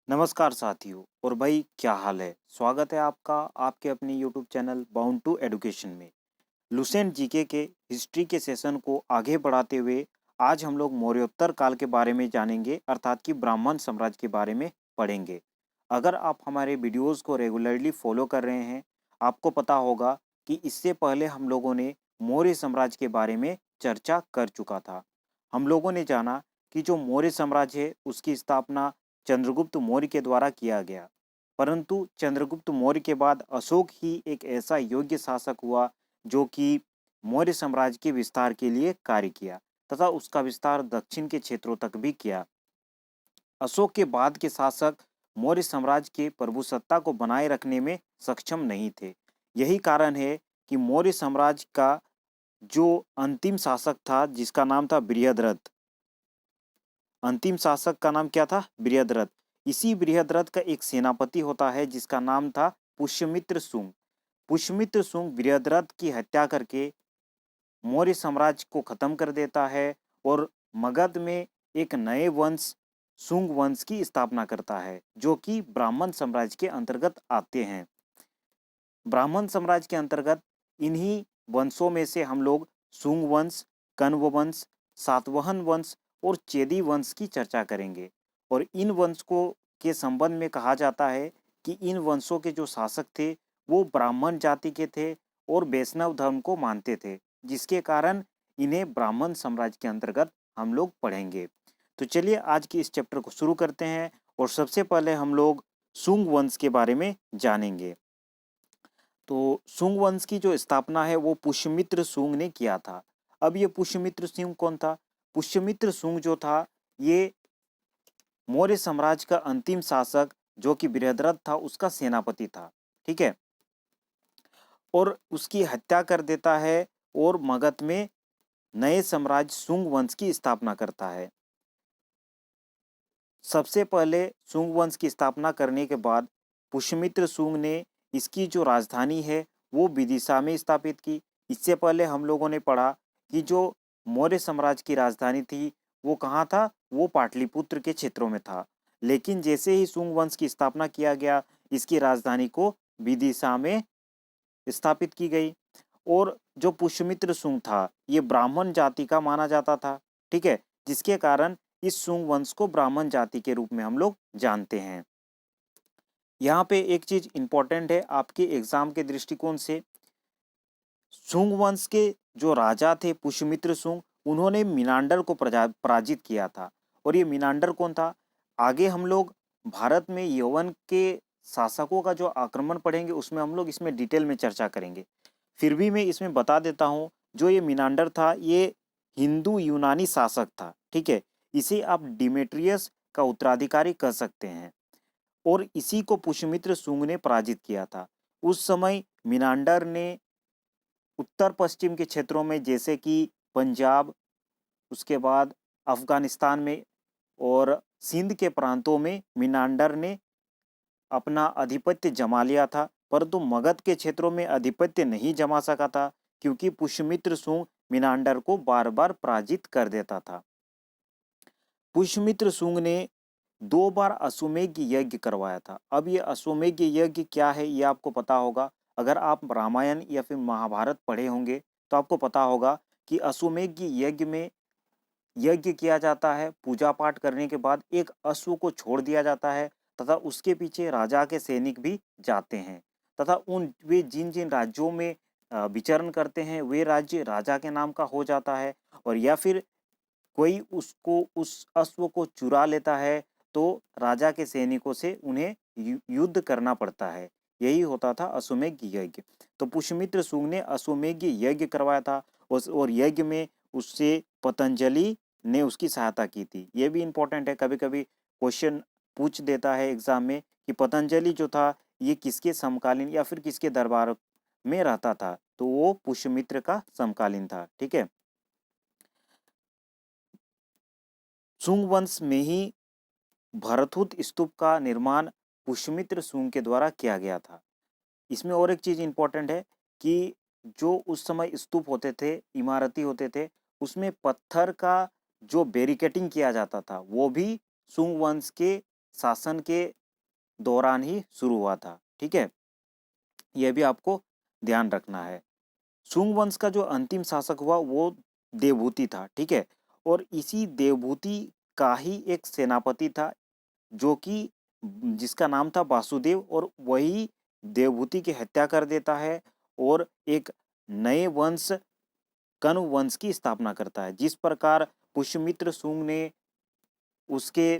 नमस्कार साथियों और भाई क्या हाल है। स्वागत है आपका आपके अपने YouTube channel bound to education में। लुसेंट जीके के हिस्ट्री के सेशन को आगे बढ़ाते हुए आज हम लोग मौर्योत्तर काल के बारे में जानेंगे, अर्थात कि ब्राह्मण साम्राज्य के बारे में पढ़ेंगे। अगर आप हमारे वीडियोस को रेगुलरली फॉलो कर रहे हैं, आपको पता होगा कि इससे पहले हम लोगों ने मौर्य साम्राज्य के बारे में चर्चा कर चुका था। हम लोगों ने जाना कि जो मौर्य साम्राज्य है उसकी स्थापना चंद्रगुप्त मौर्य के द्वारा किया गया, परंतु चंद्रगुप्त मौर्य के बाद अशोक ही एक ऐसा योग्य शासक हुआ जो कि मौर्य साम्राज्य के विस्तार के लिए कार्य किया तथा उसका विस्तार दक्षिण के क्षेत्रों तक भी किया। अशोक के बाद के शासक मौर्य साम्राज्य के प्रभुसत्ता को बनाए रखने में सक्षम नहीं थे। यही कारण है कि मौर्य साम्राज्य का जो अंतिम शासक था जिसका नाम था बृहद्रथ, अंतिम शासक का नाम क्या था? बृहद्रथ। इसी बृहद्रथ का एक सेनापति होता है जिसका नाम था पुष्यमित्र शुंग। पुष्यमित्र शुंग बृहद्रथ की हत्या करके मौर्य साम्राज्य को खत्म कर देता है और मगध में एक नए वंश शुंग वंश की स्थापना करता है जो कि ब्राह्मण साम्राज्य के अंतर्गत आते हैं। ब्राह्मण साम्राज्य के अंतर्गत इन्हीं वंशों में से हम लोग शुंग वंश, कण्व वंश, सातवाहन वंश और चेदी वंश की चर्चा करेंगे। और इन वंश को के संबंध में कहा जाता है कि इन वंशों के जो शासक थे वो ब्राह्मण जाति के थे और वैष्णव धर्म को मानते थे, जिसके कारण इन्हें ब्राह्मण साम्राज्य के अंतर्गत हम लोग पढ़ेंगे। तो चलिए आज की इस चैप्टर को शुरू करते हैं और सबसे पहले हम लोग शुंग वंश के बारे में जानेंगे। तो शुंग वंश की जो स्थापना है वो पुष्यमित्र शुंग ने किया था। अब ये पुष्यमित्र शुंग कौन था? पुष्यमित्र शुंग जो था ये मौर्य साम्राज्य का अंतिम शासक जो कि बृहद्रथ था उसका सेनापति था। ठीक है, और उसकी हत्या कर देता है और मगध में नए साम्राज्य शुंग वंश की स्थापना करता है। सबसे पहले शुंग वंश की स्थापना करने के बाद पुष्यमित्र शुंग ने इसकी जो राजधानी है वो विदिशा में स्थापित की। इससे पहले हम लोगों ने पढ़ा कि जो मौर्य साम्राज्य की राजधानी थी वो कहाँ था? वो पाटलिपुत्र के क्षेत्रों में था। लेकिन जैसे ही शुंग वंश की स्थापना किया गया, इसकी राजधानी को विदिशा में स्थापित की गई। और जो पुष्यमित्र शुंग था ये ब्राह्मण जाति का माना जाता था। ठीक है, जिसके कारण इस शुंग वंश को ब्राह्मण जाति के रूप में हम लोग जानते हैं। यहाँ पे एक चीज इंपॉर्टेंट है आपके एग्जाम के दृष्टिकोण से। शुंग वंश के जो राजा थे पुष्यमित्र शुंग, उन्होंने मीनांडर को पराजित किया था। और ये मीनांडर कौन था? आगे हम लोग भारत में यवन के शासकों का जो आक्रमण पढ़ेंगे उसमें हम लोग इसमें डिटेल में चर्चा करेंगे। फिर भी मैं इसमें बता देता हूँ, जो ये मीनांडर था ये हिंदू यूनानी शासक था। ठीक है, इसे आप डिमेट्रियस का उत्तराधिकारी कह सकते हैं और इसी को पुष्यमित्र शुंग ने पराजित किया था। उस समय मीनांडर ने उत्तर पश्चिम के क्षेत्रों में जैसे कि पंजाब, उसके बाद अफगानिस्तान में और सिंध के प्रांतों में मीनांडर ने अपना आधिपत्य जमा लिया था, परंतु मगध के क्षेत्रों में आधिपत्य नहीं जमा सका था क्योंकि पुष्यमित्र शुंग मीनांडर को बार बार पराजित कर देता था। पुष्यमित्र शुंग ने 2 बार अश्वमेध यज्ञ करवाया था। अब ये अश्वमेध यज्ञ क्या है ये आपको पता होगा। अगर आप रामायण या फिर महाभारत पढ़े होंगे तो आपको पता होगा कि अश्वमेध यज्ञ में यज्ञ किया जाता है। पूजा पाठ करने के बाद एक अश्व को छोड़ दिया जाता है तथा उसके पीछे राजा के सैनिक भी जाते हैं तथा उन वे जिन जिन राज्यों में विचरण करते हैं वे राज्य राजा के नाम का हो जाता है। और या फिर कोई उसको उस अश्व को चुरा लेता है तो राजा के सैनिकों से उन्हें युद्ध करना पड़ता है। यही होता था अश्वमेध यज्ञ। तो पुष्यमित्र शुंग ने अश्वमेध यज्ञ करवाया था और यज्ञ में उससे पतंजलि ने उसकी सहायता की थी। ये भी इंपॉर्टेंट है, कभी कभी क्वेश्चन पूछ देता है एग्जाम में कि पतंजलि जो था ये किसके समकालीन या फिर किसके दरबार में रहता था, तो वो पुष्यमित्र का समकालीन था। ठीक है, शुंग वंश में ही भरतहुत स्तूप का निर्माण पुष्यमित्र शुंग के द्वारा किया गया था। इसमें और एक चीज इंपॉर्टेंट है कि जो उस समय स्तूप होते थे, इमारती होते थे, उसमें पत्थर का जो बैरिकेटिंग किया जाता था वो भी शुंग वंश के शासन के दौरान ही शुरू हुआ था। ठीक है, यह भी आपको ध्यान रखना है। शुंग वंश का जो अंतिम शासक हुआ वो देवभूति था। ठीक है, और इसी देवभूति का ही एक सेनापति था जो कि जिसका नाम था वासुदेव, और वही देवभूति की हत्या कर देता है और एक नए वंश कण्व वंश की स्थापना करता है। जिस प्रकार पुष्यमित्र शुंग ने उसके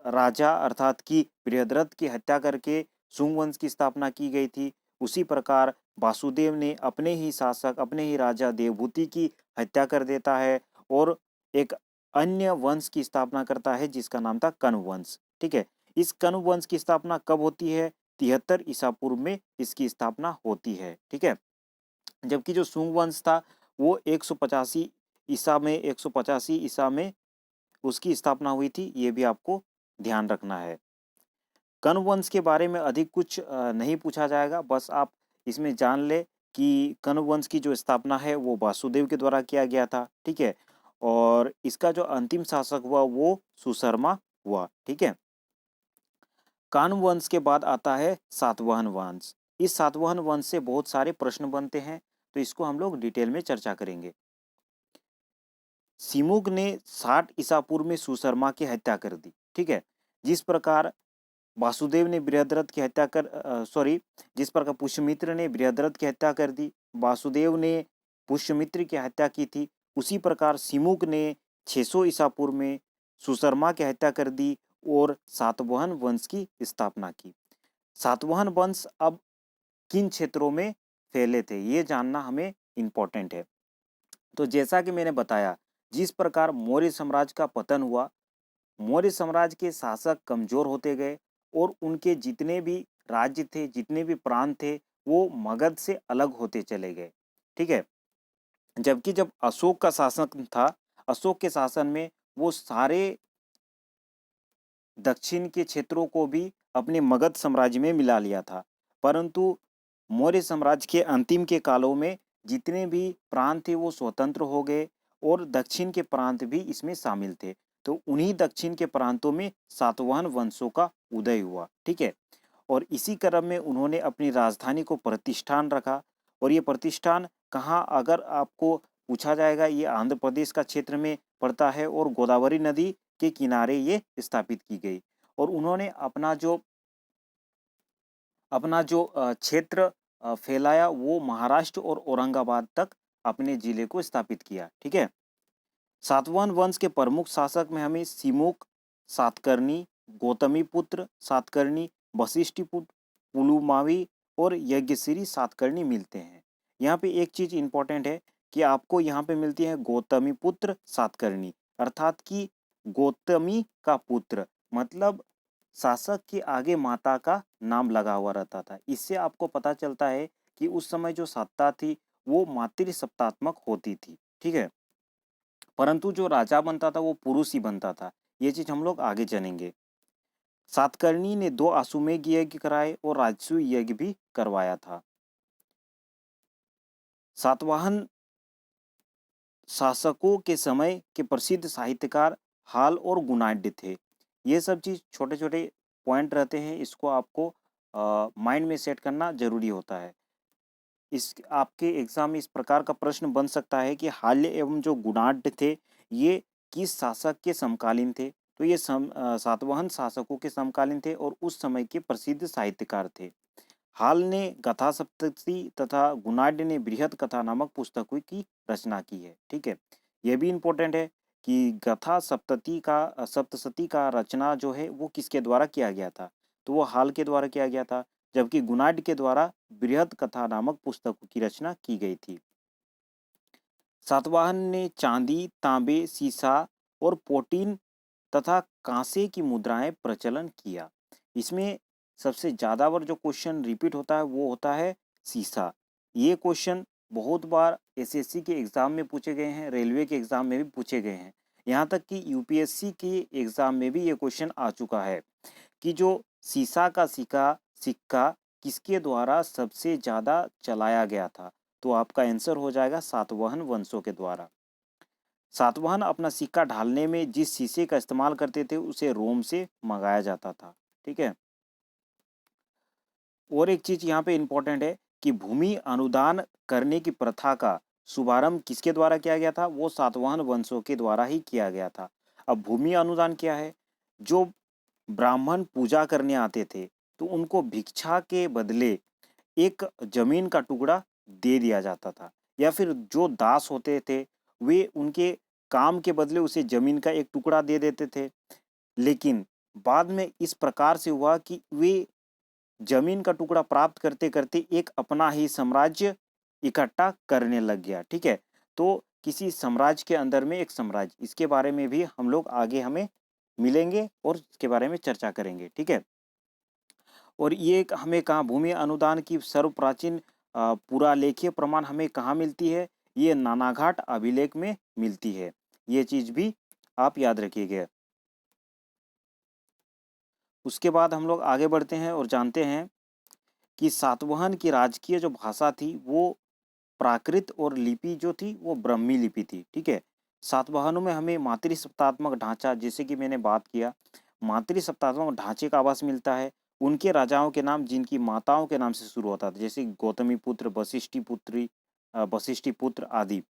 राजा अर्थात कि बृहद्रथ की हत्या करके शुंग वंश की स्थापना की गई थी, उसी प्रकार वासुदेव ने अपने ही शासक, अपने ही राजा देवभूति की हत्या कर देता है और एक अन्य वंश की स्थापना करता है जिसका नाम था कण्व वंश। ठीक है, इस कण्व वंश की स्थापना कब होती है? 73 ईसा पूर्व में इसकी स्थापना होती है। ठीक है, जबकि जो शुंग वंश था वो 185 ईसा में उसकी स्थापना हुई थी। ये भी आपको ध्यान रखना है। कण्व वंश के बारे में अधिक कुछ नहीं पूछा जाएगा, बस आप इसमें जान ले कि कण्व वंश की जो स्थापना है वो वासुदेव के द्वारा किया गया था। ठीक है, और इसका जो अंतिम शासक हुआ वो सुशर्मा हुआ। ठीक है, कान्व वंश के बाद आता है सातवाहन वंश। इस सातवाहन वंश से बहुत सारे प्रश्न बनते हैं, तो इसको हम लोग डिटेल में चर्चा करेंगे। सिमुग ने 60 ईसा पूर्व में सुशर्मा की हत्या कर दी। ठीक है, जिस प्रकार वासुदेव ने बृहद्रथ की हत्या कर जिस प्रकार पुष्यमित्र ने बृहद्रथ की हत्या कर दी, वासुदेव ने पुष्यमित्र की हत्या की थी, उसी प्रकार सिमुग ने 600 ईसा पूर्व में सुशर्मा की हत्या कर दी और सातवाहन वंश की स्थापना की। सातवाहन वंश अब किन क्षेत्रों में फैले थे ये जानना हमें इम्पोर्टेंट है। तो जैसा कि मैंने बताया, जिस प्रकार मौर्य साम्राज्य का पतन हुआ, मौर्य साम्राज्य के शासक कमजोर होते गए और उनके जितने भी राज्य थे, जितने भी प्रांत थे, वो मगध से अलग होते चले गए। ठीक है, जबकि जब अशोक का शासन था, अशोक के शासन में वो सारे दक्षिण के क्षेत्रों को भी अपने मगध साम्राज्य में मिला लिया था। परंतु मौर्य साम्राज्य के अंतिम के कालों में जितने भी प्रांत थे वो स्वतंत्र हो गए और दक्षिण के प्रांत भी इसमें शामिल थे। तो उन्हीं दक्षिण के प्रांतों में सातवाहन वंशों का उदय हुआ। ठीक है, और इसी क्रम में उन्होंने अपनी राजधानी को प्रतिष्ठान रखा, और ये प्रतिष्ठान कहाँ, अगर आपको पूछा जाएगा, ये आंध्र प्रदेश का क्षेत्र में पड़ता है और गोदावरी नदी के किनारे ये स्थापित की गई। और उन्होंने अपना जो क्षेत्र फैलाया वो महाराष्ट्र और औरंगाबाद तक अपने जिले को स्थापित किया। ठीक है, सातवाहन वंश के प्रमुख शासक में हमें सिमुक, सातकर्णी, गौतमीपुत्र सातकर्णी, वशिष्ठिपुत्र पुलुमावी और यज्ञश्री सातकर्णी मिलते हैं। यहाँ पे एक चीज इंपॉर्टेंट है कि आपको यहाँ पे मिलती है गौतमीपुत्र सातकर्णी, अर्थात कि गौतमी का पुत्र, मतलब शासक के आगे माता का नाम लगा हुआ रहता था। इससे आपको पता चलता है कि उस समय जो सत्ता थी वो मातृसत्तात्मक होती थी। ठीक है, परंतु जो राजा बनता था वो पुरुष ही बनता था। ये चीज हम लोग आगे जानेंगे। सातकर्णी ने 2 अश्वमेध यज्ञ कराए और राजसूय यज्ञ भी करवाया था। सातवाहन शासकों के समय के प्रसिद्ध साहित्यकार हाल और गुणाढ्य थे। ये सब चीज छोटे छोटे पॉइंट रहते हैं, इसको आपको माइंड में सेट करना जरूरी होता है। इस आपके एग्जाम में इस प्रकार का प्रश्न बन सकता है कि हाल्य एवं जो गुणाढ्य थे ये किस शासक के समकालीन थे? तो ये सातवाहन शासकों के समकालीन थे और उस समय के प्रसिद्ध साहित्यकार थे। हाल ने गाथा सप्तशती तथा गुणाढ्य ने बृहत कथा नामक पुस्तकों की रचना की है। ठीक है, यह भी इम्पोर्टेंट है कि गाथा सप्तशती का रचना जो है वो किसके द्वारा किया गया था? तो वो हाल के द्वारा किया गया था, जबकि गुणाढ्य के द्वारा बृहत कथा नामक पुस्तकों की रचना की गई थी। सातवाहन ने चांदी, तांबे, सीसा और पोटीन तथा कांसे की मुद्राएं प्रचलन किया। इसमें सबसे ज्यादा बार जो क्वेश्चन रिपीट होता है वो होता है सीसा। ये क्वेश्चन बहुत बार एसएससी के एग्जाम में पूछे गए हैं, रेलवे के एग्जाम में भी पूछे गए हैं, यहाँ तक कि यूपीएससी के एग्जाम में भी ये क्वेश्चन आ चुका है कि जो सीसा का सिक्का किसके द्वारा सबसे ज्यादा चलाया गया था? तो आपका आंसर हो जाएगा सातवाहन वंशों के द्वारा। सातवाहन अपना सिक्का ढालने में जिस शीशे का इस्तेमाल करते थे उसे रोम से मंगाया जाता था। ठीक है। और एक चीज यहाँ पे इम्पोर्टेंट है कि भूमि अनुदान करने की प्रथा का शुभारंभ किसके द्वारा किया गया था? वो सातवाहन वंशों के द्वारा ही किया गया था। अब भूमि अनुदान क्या है? जो ब्राह्मण पूजा करने आते थे तो उनको भिक्षा के बदले एक जमीन का टुकड़ा दे दिया जाता था, या फिर जो दास होते थे वे उनके काम के बदले उसे जमीन का एक टुकड़ा दे देते थे। लेकिन बाद में इस प्रकार से हुआ कि वे जमीन का टुकड़ा प्राप्त करते करते एक अपना ही साम्राज्य इकट्ठा करने लग गया। ठीक है। तो किसी साम्राज्य के अंदर में एक साम्राज्य, इसके बारे में भी हम लोग आगे हमें मिलेंगे और इसके बारे में चर्चा करेंगे। ठीक है। और ये हमें कहाँ भूमि अनुदान की सर्व प्राचीन पुरालेखीय प्रमाण हमें कहाँ मिलती है? ये नानाघाट अभिलेख में मिलती है। ये चीज भी आप याद रखिएगा। उसके बाद हम लोग आगे बढ़ते हैं और जानते हैं कि सातवाहन की राजकीय जो भाषा थी वो प्राकृत और लिपि जो थी वो ब्रह्मी लिपि थी। ठीक है। सातवाहनों में हमें मातृसत्तात्मक ढांचा, जैसे कि मैंने बात किया, मातृसत्तात्मक ढांचे का आवास मिलता है। उनके राजाओं के नाम जिनकी माताओं के नाम से शुरू होता था, जैसे गौतमी पुत्र, वशिष्ठी पुत्री, वशिष्ठी पुत्र आदि।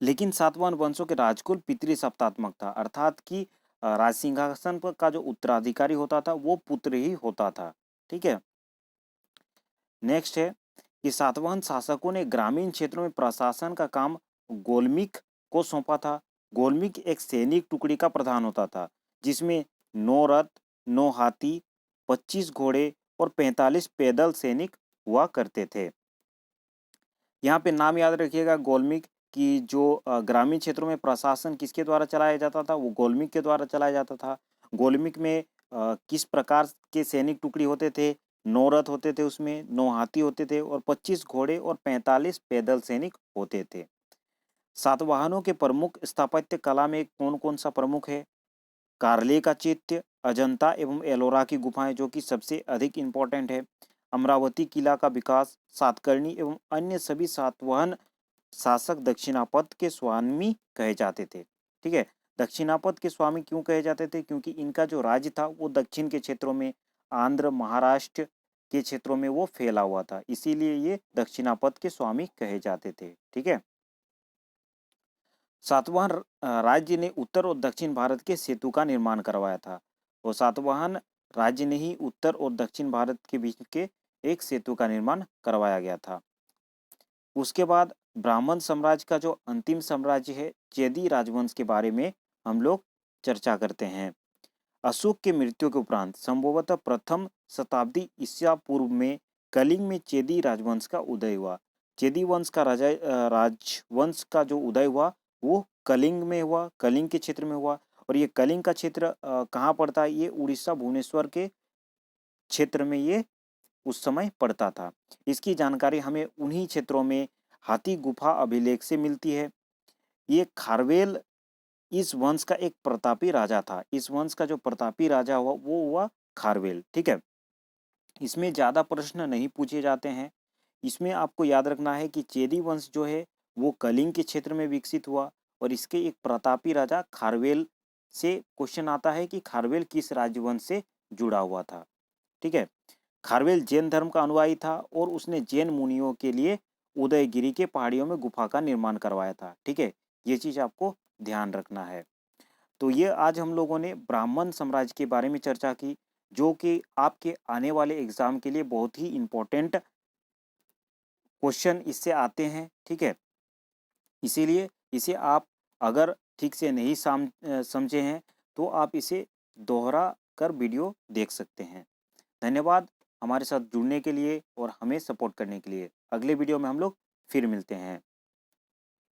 लेकिन सातवाहन वंशों के राजकुल पितृसत्तात्मक था, अर्थात कि राज सिंहासन पर का जो उत्तराधिकारी होता था वो पुत्र ही होता था। ठीक है। नेक्स्ट है कि सातवाहन शासकों ने ग्रामीण क्षेत्रों में प्रशासन का काम गोलमिक को सौंपा था। गोलमिक एक सैनिक टुकड़ी का प्रधान होता था जिसमें 9 रथ, 9 हाथी, 25 घोड़े और 45 पैदल सैनिक हुआ करते थे। यहाँ पे नाम याद रखिएगा गोलमिक की। जो ग्रामीण क्षेत्रों में प्रशासन किसके द्वारा चलाया जाता था? वो गोलमिक के द्वारा चलाया जाता था। गोलमिक में किस प्रकार के सैनिक टुकड़ी होते थे? 9 रथ होते थे, उसमें 9 हाथी होते थे और 25 घोड़े और 45 पैदल सैनिक होते थे। सातवाहनों के प्रमुख स्थापत्य कला में कौन कौन सा प्रमुख है? कार्ले का चैत्य, अजंता एवं एलोरा की गुफाएं जो कि सबसे अधिक इंपॉर्टेंट है, अमरावती किला का विकास, सातकर्णी एवं अन्य सभी सातवाहन शासक दक्षिणापथ के स्वामी कहे जाते थे। ठीक है। दक्षिणापथ के स्वामी क्यों कहे जाते थे? क्योंकि इनका जो राज्य था वो दक्षिण के क्षेत्रों में, आंध्र, महाराष्ट्र के क्षेत्रों में वो फैला हुआ था, इसीलिए ये दक्षिणापथ के स्वामी कहे जाते थे। ठीक है। सातवाहन राज्य ने उत्तर और दक्षिण भारत के सेतु का निर्माण करवाया था। और सातवाहन राज्य ने ही उत्तर और दक्षिण भारत के बीच के एक सेतु का निर्माण करवाया गया था। उसके बाद ब्राह्मण साम्राज्य का जो अंतिम साम्राज्य है चेदी राजवंश के बारे में हम लोग चर्चा करते हैं। अशोक के मृत्यु के उपरांत संभवतः प्रथम शताब्दी ईसा पूर्व में कलिंग में चेदी राजवंश का उदय हुआ। चेदी वंश का राजवंश का जो उदय हुआ वो कलिंग में हुआ, कलिंग के क्षेत्र में हुआ। और ये कलिंग का क्षेत्र कहाँ पड़ता है? ये उड़ीसा भुवनेश्वर के क्षेत्र में ये उस समय पड़ता था। इसकी जानकारी हमें उन्हीं क्षेत्रों में हाथी गुफा अभिलेख से मिलती है। ये खारवेल इस वंश का एक प्रतापी राजा था। इस वंश का जो प्रतापी राजा हुआ वो हुआ खारवेल। ठीक है। इसमें ज्यादा प्रश्न नहीं पूछे जाते हैं। इसमें आपको याद रखना है कि चेदी वंश जो है वो कलिंग के क्षेत्र में विकसित हुआ और इसके एक प्रतापी राजा खारवेल से क्वेश्चन आता है कि खारवेल किस राजवंश से जुड़ा हुआ था। ठीक है। खारवेल जैन धर्म का अनुयायी था और उसने जैन मुनियों के लिए उदयगिरी के पहाड़ियों में गुफा का निर्माण करवाया था। ठीक है। ये चीज आपको ध्यान रखना है। तो ये आज हम लोगों ने ब्राह्मण साम्राज्य के बारे में चर्चा की, जो कि आपके आने वाले एग्जाम के लिए बहुत ही इम्पोर्टेंट क्वेश्चन इससे आते हैं। ठीक है। इसीलिए इसे आप अगर ठीक से नहीं समझे हैं तो आप इसे दोहरा कर वीडियो देख सकते हैं। धन्यवाद हमारे साथ जुड़ने के लिए और हमें सपोर्ट करने के लिए। अगले वीडियो में हम लोग फिर मिलते हैं।